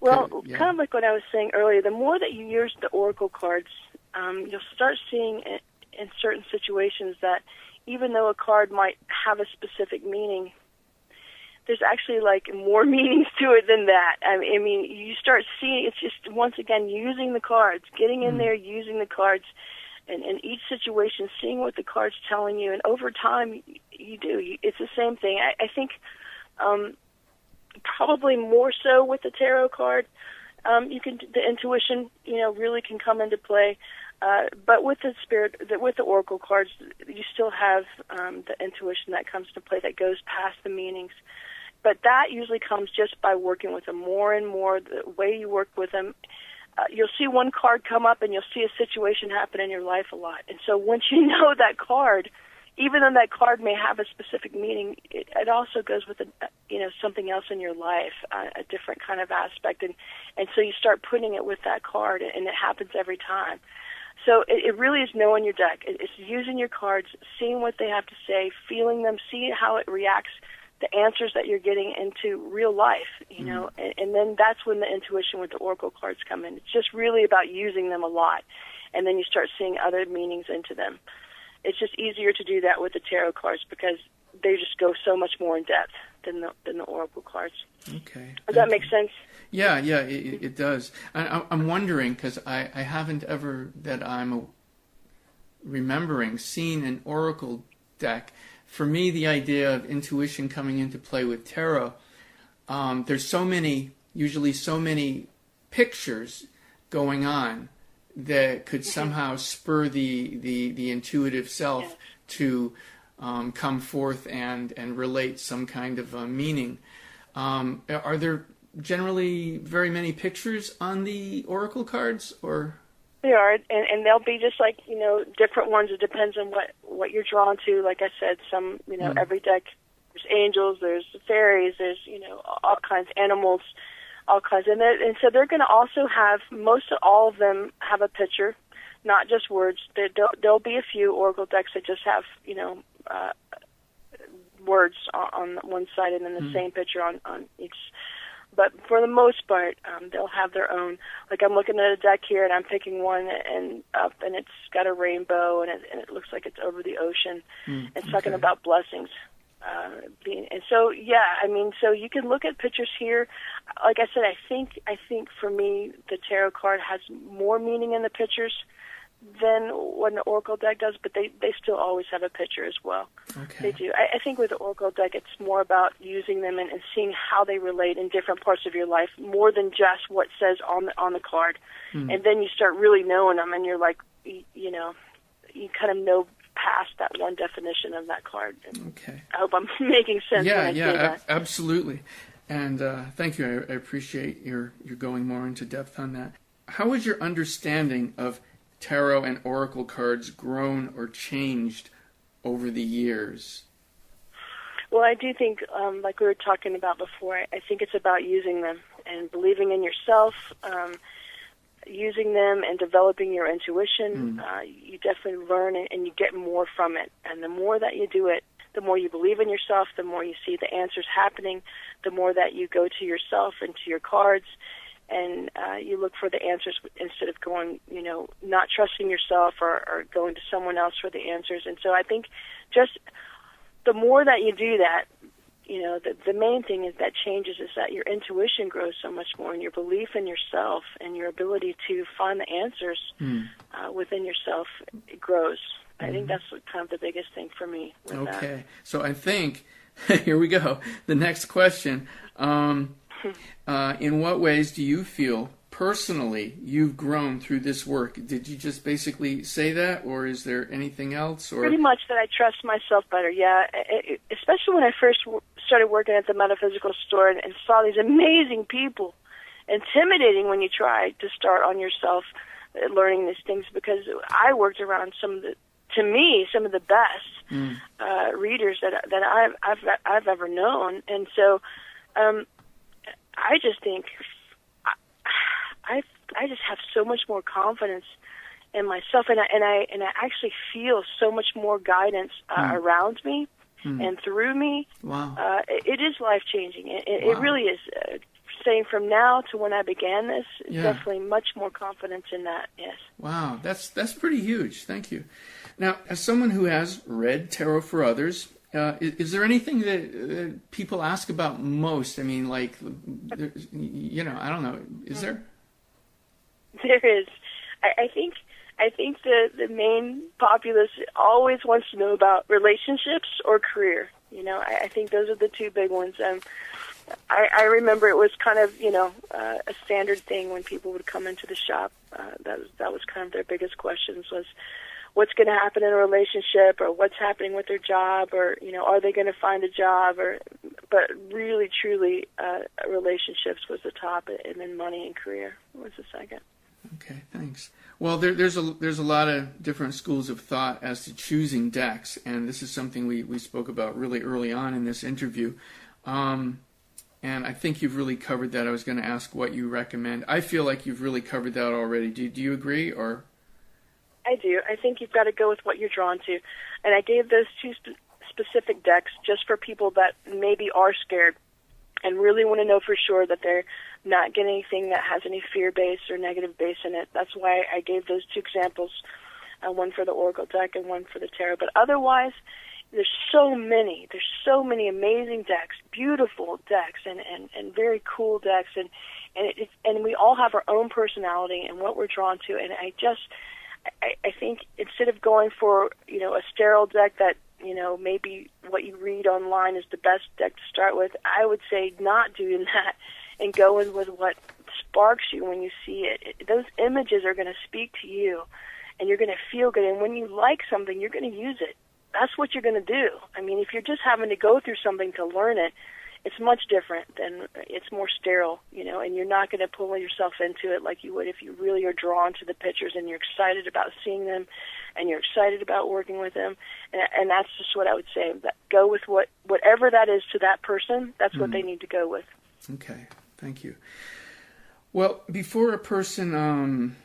Well, kind of like what I was saying earlier, the more that you use the oracle cards, you'll start seeing in certain situations that even though a card might have a specific meaning, there's actually more meanings to it than that. I mean, you start seeing, it's just, once again, using the cards, getting in there, using the cards, and in each situation, seeing what the card's telling you, and over time, you do. It's the same thing. I think probably more so with the tarot card, the intuition, really can come into play. But with with the oracle cards, you still have the intuition that comes into play that goes past the meanings. But that usually comes just by working with them more and more. The way you work with them, you'll see one card come up and you'll see a situation happen in your life a lot. And so once you know that card, even though that card may have a specific meaning, it also goes with something else in your life, a different kind of aspect. And so you start putting it with that card, and it happens every time. So it really is knowing your deck. It's using your cards, seeing what they have to say, feeling them, seeing how it reacts, the answers that you're getting into real life, and then that's when the intuition with the oracle cards come in. It's just really about using them a lot, and then you start seeing other meanings into them. It's just easier to do that with the tarot cards because they just go so much more in depth than the oracle cards. Okay. Does that make sense? Yeah, it does. I'm wondering, because I haven't ever, that I'm remembering, seen an oracle deck. For me, the idea of intuition coming into play with tarot, there's usually so many pictures going on that could somehow spur the intuitive self to come forth and relate some kind of meaning. Are there generally very many pictures on the oracle cards, or? They are, and they'll be just like, different ones. It depends on what you're drawn to. Like I said, some, every deck, there's angels, there's fairies, there's, all kinds of animals, all kinds. And so they're going to also have, most of all of them have a picture, not just words. There'll be a few oracle decks that just have, words on one side and then the same picture on each. But for the most part, they'll have their own. Like I'm looking at a deck here, and I'm picking one and it's got a rainbow, and it looks like it's over the ocean. It's talking about blessings. And so, so you can look at pictures here. Like I said, I think for me, the tarot card has more meaning in the pictures than what an oracle deck does, but they still always have a picture as well. Okay. They do. I think with the oracle deck, it's more about using them and seeing how they relate in different parts of your life, more than just what says on the card. And then you start really knowing them, and you're like, you kind of know past that one definition of that card. Okay. I hope I'm making sense when I say that. Absolutely. And thank you. I appreciate your going more into depth on that. How is your understanding of tarot and oracle cards grown or changed over the years? Well, I do think, like we were talking about before, I think it's about using them and believing in yourself, using them and developing your intuition. You definitely learn and you get more from it. And the more that you do it, the more you believe in yourself, the more you see the answers happening, the more that you go to yourself and to your cards, and you look for the answers instead of going, not trusting yourself or going to someone else for the answers. And so I think just the more that you do that, the main thing is that changes is that your intuition grows so much more, and your belief in yourself and your ability to find the answers within yourself grows. I think that's kind of the biggest thing for me with that. Okay, so I think, here we go, the next question. In what ways do you feel personally you've grown through this work? Did you just basically say that, or is there anything else? Or pretty much that I trust myself better, yeah. Especially when I first started working at the metaphysical store and saw these amazing people. Intimidating when you try to start on yourself learning these things, because I worked around some of the best readers that I've ever known, and so I just think I just have so much more confidence in myself, and I actually feel so much more guidance around me and through me. Wow. It is life-changing. It really is. Saying from now to when I began this, definitely much more confidence in that, yes. Wow, that's pretty huge. Thank you. Now, as someone who has read tarot for others, is there anything that people ask about most? I mean, like, I don't know. Is there? There is. I think the main populace always wants to know about relationships or career. I think those are the two big ones. I remember it was kind of, a standard thing when people would come into the shop. That was kind of their biggest questions was, what's going to happen in a relationship, or what's happening with their job, or, are they going to find a job, but really, truly, relationships was the top, and then money and career was the second. Okay, thanks. Well, there's a lot of different schools of thought as to choosing decks, and this is something we spoke about really early on in this interview. And I think you've really covered that. I was going to ask what you recommend. I feel like you've really covered that already. Do you agree? Or I do. I think you've got to go with what you're drawn to. And I gave those two specific decks just for people that maybe are scared and really want to know for sure that they're not getting anything that has any fear base or negative base in it. That's why I gave those two examples, one for the Oracle deck and one for the Tarot. But otherwise, there's so many amazing decks, beautiful decks, and very cool decks, and we all have our own personality and what we're drawn to. And I think instead of going for a sterile deck that maybe what you read online is the best deck to start with, I would say not doing that and going with what sparks you when you see it. Those images are going to speak to you, and you're going to feel good. And when you like something, you're going to use it. That's what you're going to do. I mean, if you're just having to go through something to learn it, it's much different than it's more sterile, and you're not going to pull yourself into it like you would if you really are drawn to the pictures and you're excited about seeing them and you're excited about working with them. And that's just what I would say. Go with whatever that is to that person. That's what they need to go with. Okay. Thank you. Well, before a person,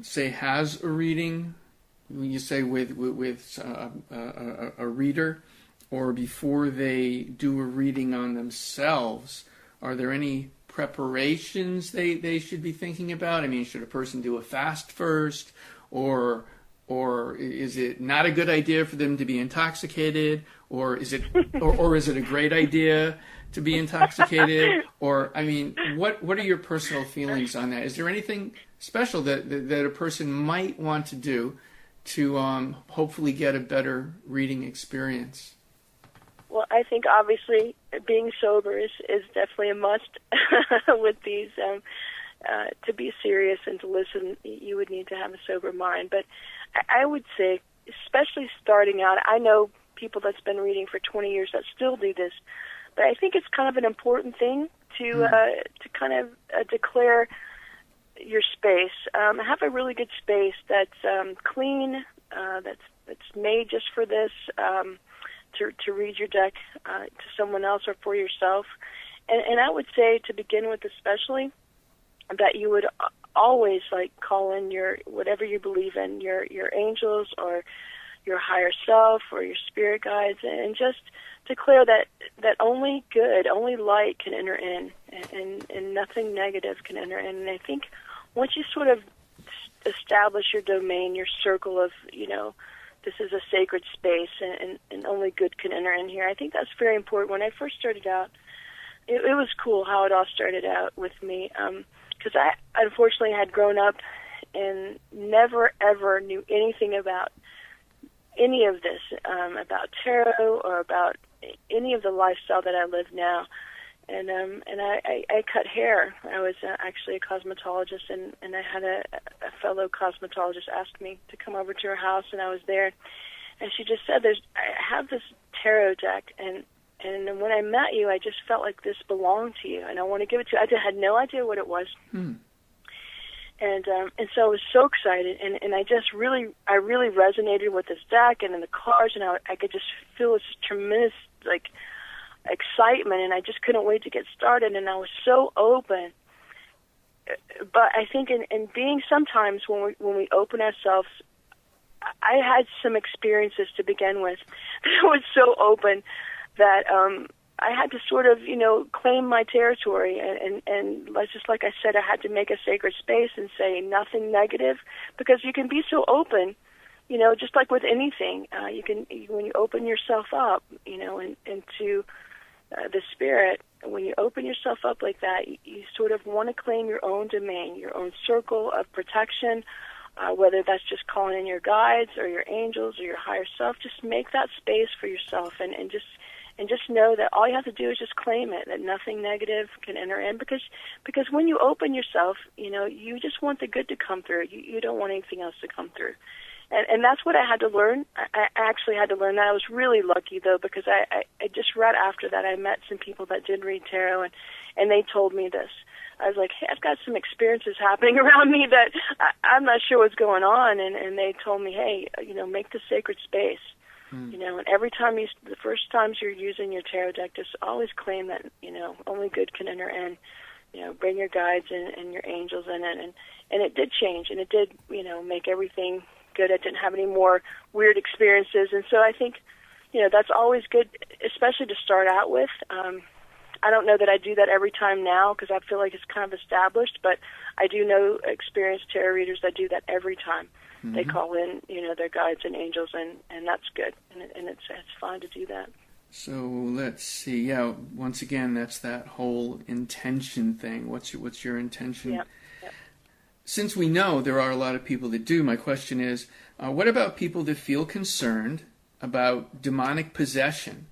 say, has a reading, when you say with a reader, or before they do a reading on themselves, are there any preparations they should be thinking about? I mean, should a person do a fast first, or is it not a good idea for them to be intoxicated, or is it a great idea to be intoxicated? Or, I mean, what are your personal feelings on that? Is there anything special that a person might want to do to hopefully get a better reading experience? Well, I think obviously being sober is definitely a must with these. To be serious and to listen, you would need to have a sober mind. But I would say, especially starting out, I know people that's been reading for 20 years that still do this, but I think it's kind of an important thing to kind of declare your space. Have a really good space that's clean, that's made just for this, to read your deck to someone else or for yourself. And I would say, to begin with especially, that you would always call in your, whatever you believe in, your angels or your higher self or your spirit guides, and just declare that only good, only light can enter in, and nothing negative can enter in. And I think once you sort of establish your domain, your circle of, this is a sacred space and only good can enter in here, I think that's very important. When I first started out, it was cool how it all started out with me, because I unfortunately had grown up and never ever knew anything about any of this, about tarot or about any of the lifestyle that I live now. And I cut hair. I was actually a cosmetologist, and I had a fellow cosmetologist ask me to come over to her house, and I was there, and she just said, I have this tarot deck, and when I met you, I just felt like this belonged to you, and I want to give it to you. I had no idea what it was. And so I was so excited, and I really resonated with this deck and in the cards, and I could just feel this tremendous excitement, and I just couldn't wait to get started, and I was so open. But I think in being, sometimes when we open ourselves, I had some experiences to begin with that was so open that I had to sort of, claim my territory, and just like I said, I had to make a sacred space and say nothing negative, because you can be so open, just like with anything. When you open yourself up, into the spirit, when you open yourself up like that, you sort of want to claim your own domain, your own circle of protection, whether that's just calling in your guides or your angels or your higher self. Just make that space for yourself, and just know that all you have to do is just claim it, that nothing negative can enter in, because when you open yourself, you just want the good to come through. You don't want anything else to come through. And that's what I had to learn. I actually had to learn that. I was really lucky, though, because I just right after that, I met some people that did read tarot, and they told me this. I was like, hey, I've got some experiences happening around me that I'm not sure what's going on, and they told me, hey, make the sacred space. And every time the first times you're using your tarot deck, just always claim that, only good can enter in. Bring your guides and your angels in it. And it did change, and it did, make everything good. I didn't have any more weird experiences. And so I think, that's always good, especially to start out with. I don't know that I do that every time now, because I feel like it's kind of established, but I do know experienced tarot readers that do that every time. They call in, their guides and angels, and that's good, and it's fine to do that. So let's see. Yeah, once again, that's that whole intention thing. What's your intention? Yep. Since we know there are a lot of people that do, my question is, what about people that feel concerned about demonic possession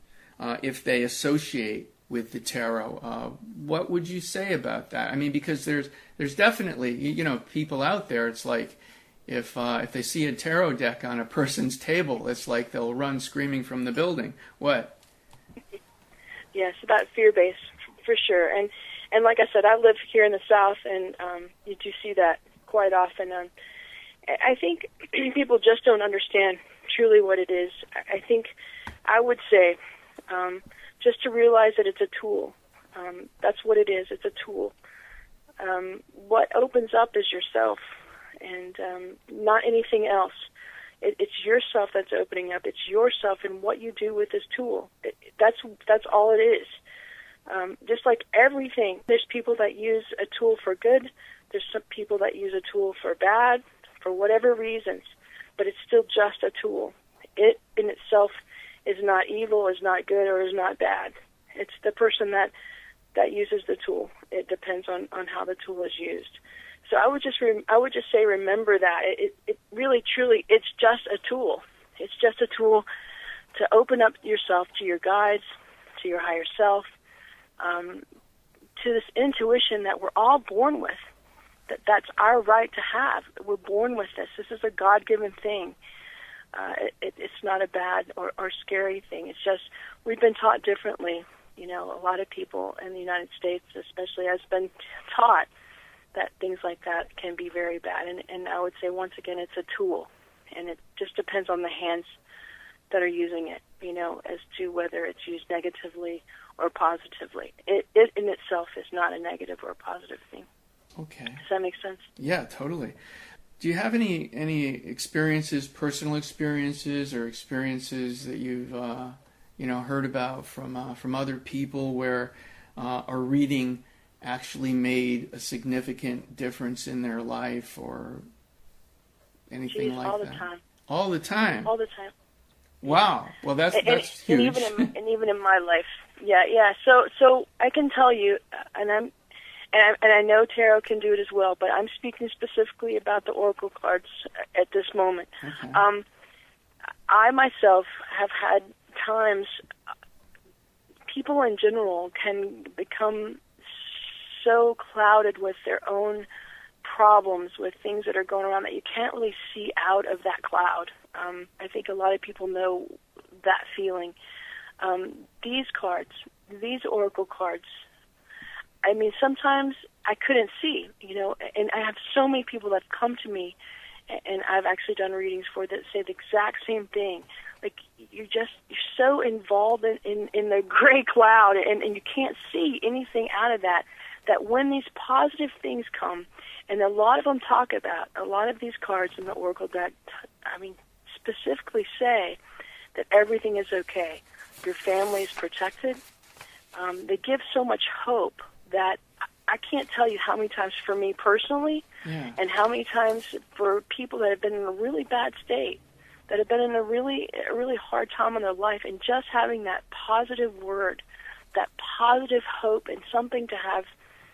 if they associate with the tarot? What would you say about that? I mean, because there's definitely, people out there, it's like, if they see a tarot deck on a person's table, it's like they'll run screaming from the building. What? Yes, about fear-based, for sure. And like I said, I live here in the South, and you do see that quite often. I think people just don't understand truly what it is. I think I would say just to realize that it's a tool. That's what it is. It's a tool. What opens up is yourself, and not anything else. It's yourself that's opening up. It's yourself and what you do with this tool. That's all it is. Just like everything, there's people that use a tool for good. There's some people that use a tool for bad, for whatever reasons, but it's still just a tool. It in itself is not evil, is not good, or is not bad. It's the person that uses the tool. It depends on how the tool is used. So I would just say remember that it really truly it's just a tool. It's just a tool to open up yourself to your guides, to your higher self, to this intuition that we're all born with. That's our right to have. We're born with this. This is a God-given thing. It's not a bad or scary thing. It's just we've been taught differently. A lot of people in the United States especially has been taught that things like that can be very bad. And I would say, once again, it's a tool, and it just depends on the hands that are using it, as to whether it's used negatively or positively. It in itself is not a negative or a positive thing. Okay. Does that make sense? Yeah, totally. Do you have any experiences, personal experiences, or experiences that you've heard about from other people where a reading actually made a significant difference in their life, or anything like that? All the time. All the time. All the time. Wow. Well, that's huge. And even in my life, yeah. So I can tell you, and I know tarot can do it as well, but I'm speaking specifically about the oracle cards at this moment. Okay. I myself have had times. People in general can become so clouded with their own problems, with things that are going around, that you can't really see out of that cloud. I think a lot of people know that feeling. These cards, these oracle cards, I mean, sometimes I couldn't see, and I have so many people that come to me, and I've actually done readings for that say the exact same thing. Like, you're so involved in the gray cloud, and you can't see anything out of that when these positive things come, and a lot of them talk about, a lot of these cards in the oracle deck, specifically say that everything is okay. Your family is protected. They give so much hope that I can't tell you how many times for me personally, and how many times for people that have been in a really bad state, that have been in a really hard time in their life, and just having that positive word, that positive hope, and something to have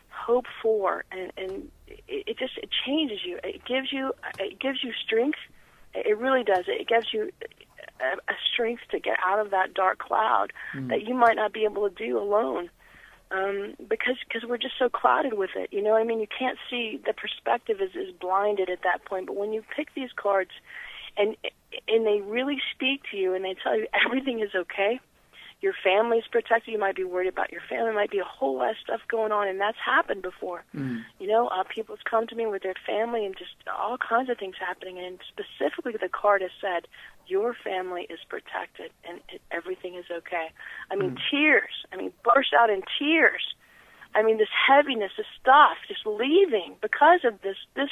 hope for, and it changes you. It gives you strength. It really does. It gives you a strength to get out of that dark cloud that you might not be able to do alone, because we're just so clouded with it. You know what I mean? You can't see. The perspective is blinded at that point. But when you pick these cards, and they really speak to you, and they tell you everything is okay, your family's protected. You might be worried about your family. Might be a whole lot of stuff going on, and that's happened before. People's come to me with their family, and just all kinds of things happening. And specifically, the card has said, your family is protected, and everything is okay. I mean, tears. I mean, burst out in tears. I mean, this heaviness, this stuff, just leaving because of this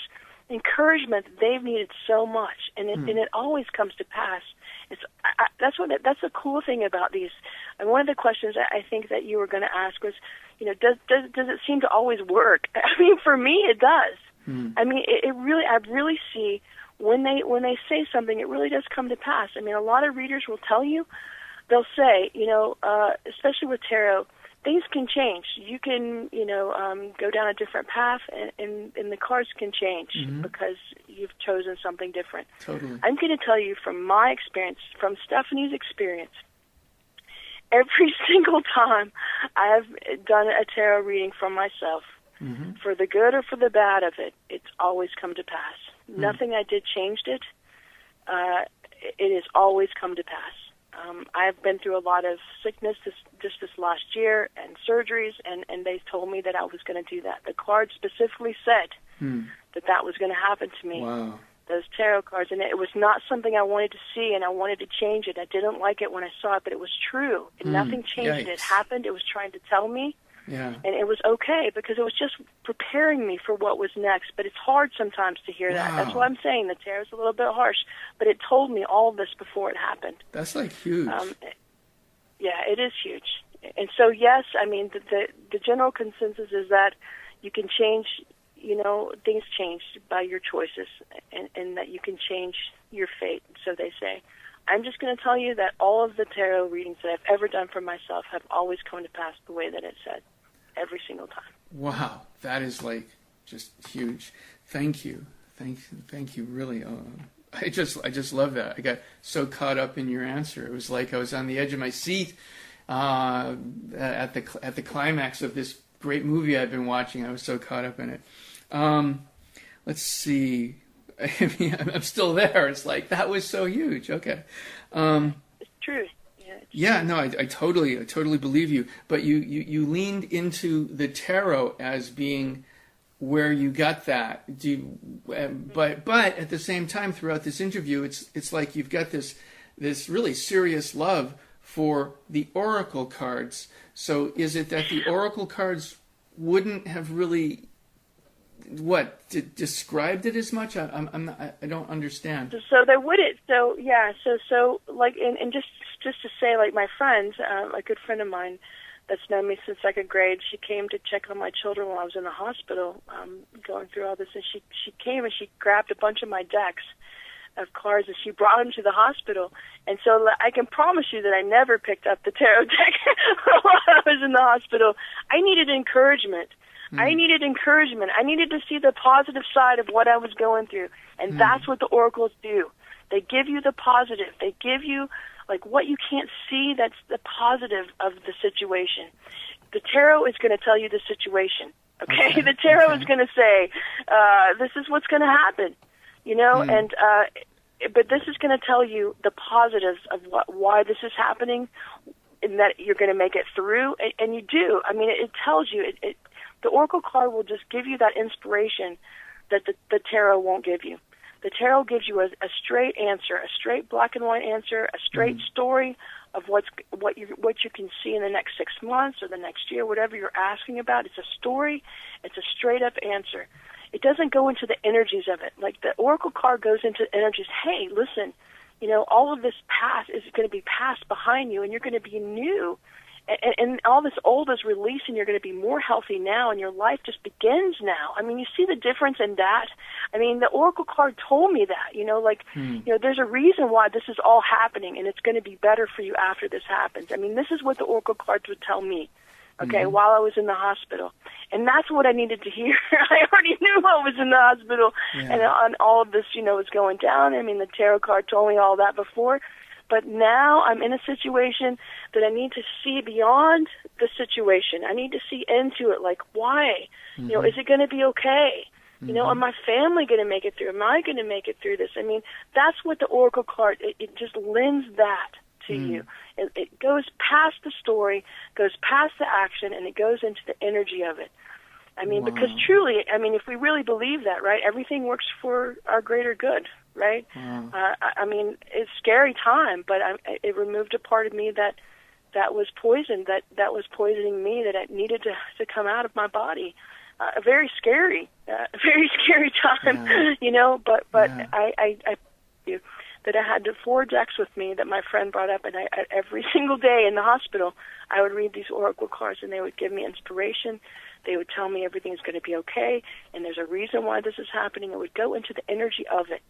encouragement that they've needed so much, and it always comes to pass. That's the cool thing about these. And one of the questions I think that you were going to ask was, does it seem to always work? I mean, for me, it does. I mean, I really see when they say something, it really does come to pass. I mean, a lot of readers will tell you, they'll say, especially with tarot, things can change. You can, go down a different path, and the cards can change because you've chosen something different. Totally. I'm going to tell you from my experience, from Stephanie's experience, every single time I have done a tarot reading for myself, for the good or for the bad of it, it's always come to pass. Nothing I did changed it. It has always come to pass. I've been through a lot of sickness this last year, and surgeries, and they told me that I was going to do that. The card specifically said that was going to happen to me. Wow. Those tarot cards, and it was not something I wanted to see, and I wanted to change it. I didn't like it when I saw it, but it was true. And nothing changed. Yikes. It happened. It was trying to tell me. Yeah. And it was okay, because it was just preparing me for what was next. But it's hard sometimes to hear that. That's why I'm saying the tarot's a little bit harsh. But it told me all of this before it happened. That's like huge. Yeah, it is huge. And so, yes, I mean, the general consensus is that you can change, things change by your choices, and that you can change your fate, so they say. I'm just going to tell you that all of the tarot readings that I've ever done for myself have always come to pass the way that it said, every single time. Wow, that is like just huge. Thank you, really. I just love that. I got so caught up in your answer. It was like I was on the edge of my seat at the climax of this great movie I've been watching. I was so caught up in it. Let's see. I mean, I'm still there. It's like, that was so huge. Okay. It's true. Yeah, no, I totally believe you. But you leaned into the tarot as being where you got that. But at the same time, throughout this interview, it's like you've got this really serious love for the oracle cards. So is it that the oracle cards wouldn't have really described it as much? I don't understand. So they wouldn't. So yeah. So like, and just to say, like my friends, a good friend of mine that's known me since second grade, she came to check on my children while I was in the hospital, going through all this, and she came and she grabbed a bunch of my decks of cards and she brought them to the hospital. And so I can promise you that I never picked up the tarot deck while I was in the hospital. I needed encouragement. I needed encouragement. I needed to see the positive side of what I was going through. And that's what the oracles do. They give you the positive. They give you, like, what you can't see, that's the positive of the situation. The tarot is going to tell you the situation, okay? The tarot is going to say, this is what's going to happen, you know? And but this is going to tell you the positives of why this is happening, and that you're going to make it through, and you do. I mean, it tells you, the oracle card will just give you that inspiration that the tarot won't give you. The tarot gives you a straight answer, a straight black and white answer, a straight story of what you can see in the next 6 months or the next year, whatever you're asking about. It's a story. It's a straight up answer. It doesn't go into the energies of it. Like the oracle card goes into energies. Hey, listen, you know, all of this past is going to be passed behind you, and you're going to be new. And all this old is released, and you're going to be more healthy now, and your life just begins now. I mean, you see the difference in that? I mean, the oracle card told me that, you know, like, you know, there's a reason why this is all happening, and it's going to be better for you after this happens. I mean, this is what the oracle cards would tell me, okay, while I was in the hospital. And that's what I needed to hear. I already knew I was in the hospital, and all of this, you know, was going down. I mean, the tarot card told me all that before. But now I'm in a situation that I need to see beyond the situation. I need to see into it, like, why? You know, is it going to be okay? You know, am my family going to make it through? Am I going to make it through this? I mean, that's what the oracle card, it just lends that to you. It goes past the story, goes past the action, and it goes into the energy of it. I mean, because truly, I mean, if we really believe that, right, everything works for our greater good, right? I mean, it's a scary time, but it removed a part of me that was poisoned, that was poisoning me, that I needed to come out of my body. A very scary time, you know, but I that I had 4 decks with me that my friend brought up, and every single day in the hospital, I would read these oracle cards, and they would give me inspiration. They would tell me everything is going to be okay, and there's a reason why this is happening. It would go into the energy of it.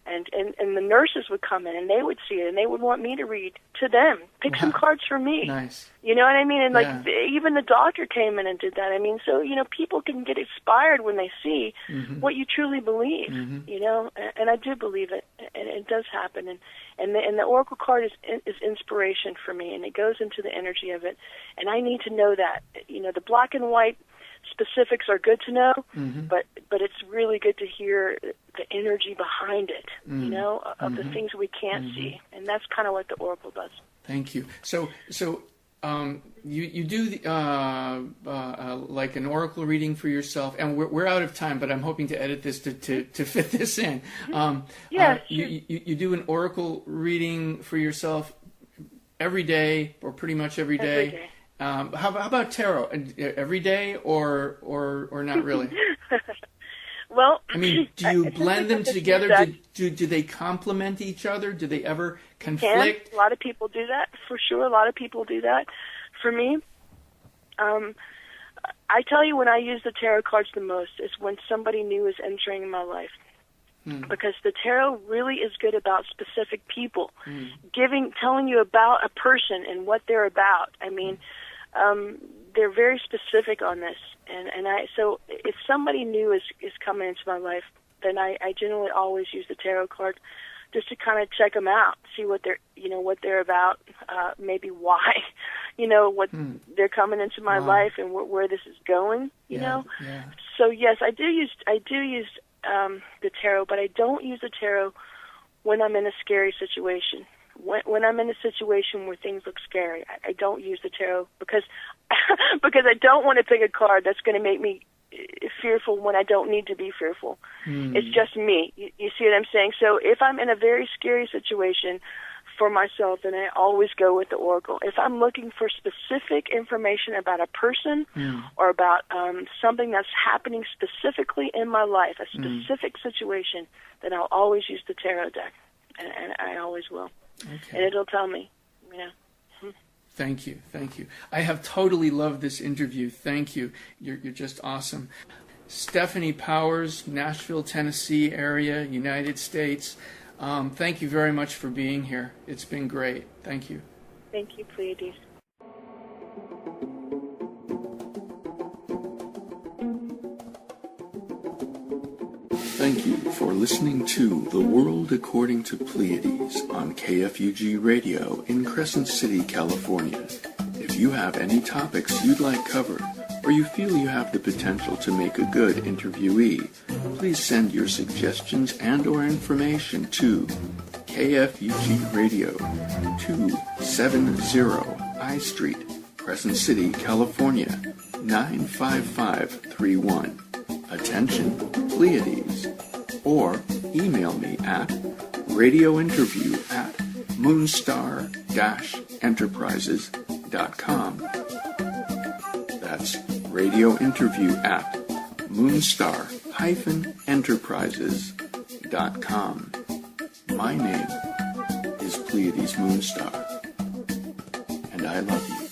And the nurses would come in, and they would see it, and they would want me to read to them. Pick some cards for me. Nice. You know what I mean? And, like, even the doctor came in and did that. I mean, so, you know, people can get inspired when they see what you truly believe, you know? And I do believe it, and it does happen. And the oracle card is inspiration for me, and it goes into the energy of it. And I need to know that. You know, the black and white specifics are good to know, but it's really good to hear the energy behind it, you know, of the things we can't see, and that's kind of what the oracle does. Thank you. So you do like an oracle reading for yourself, and we're out of time, but I'm hoping to edit this to fit this in. You do an oracle reading for yourself every day, or pretty much every day. Every day. How about tarot? Every day or not really? Well, I mean, do you blend them together? Do they complement each other? Do they ever conflict? A lot of people do that, for sure. A lot of people do that. For me, I tell you, when I use the tarot cards the most is when somebody new is entering my life. Because the tarot really is good about specific people, telling you about a person and what they're about. I mean, they're very specific on this, so if somebody new is coming into my life, then I generally always use the tarot card just to kind of check them out, see what they're about, maybe why, you know, what they're coming into my life and where this is going, you know. Yeah. So yes, I do use the tarot, but I don't use the tarot when I'm in a scary situation. When I'm in a situation where things look scary, I don't use the tarot because I don't want to pick a card that's going to make me fearful when I don't need to be fearful. It's just me. You see what I'm saying? So if I'm in a very scary situation for myself, then I always go with the oracle. If I'm looking for specific information about a person or about something that's happening specifically in my life, a specific situation, then I'll always use the tarot deck, and I always will. Okay. And it'll tell me, you know. Thank you. I have totally loved this interview. Thank you. You're just awesome. Stephanie Powers, Nashville, Tennessee area, United States. Thank you very much for being here. It's been great. Thank you. Thank you, Pleiades. Thank you for listening to The World According to Pleiades on KFUG Radio in Crescent City, California. If you have any topics you'd like covered, or you feel you have the potential to make a good interviewee, please send your suggestions and or information to KFUG Radio, 270 I Street, Crescent City, California, 95531. Attention, Pleiades. Or email me at radiointerview@moonstar-enterprises.com. That's radiointerview@moonstar-enterprises.com. My name is Pleiades Moonstar, and I love you.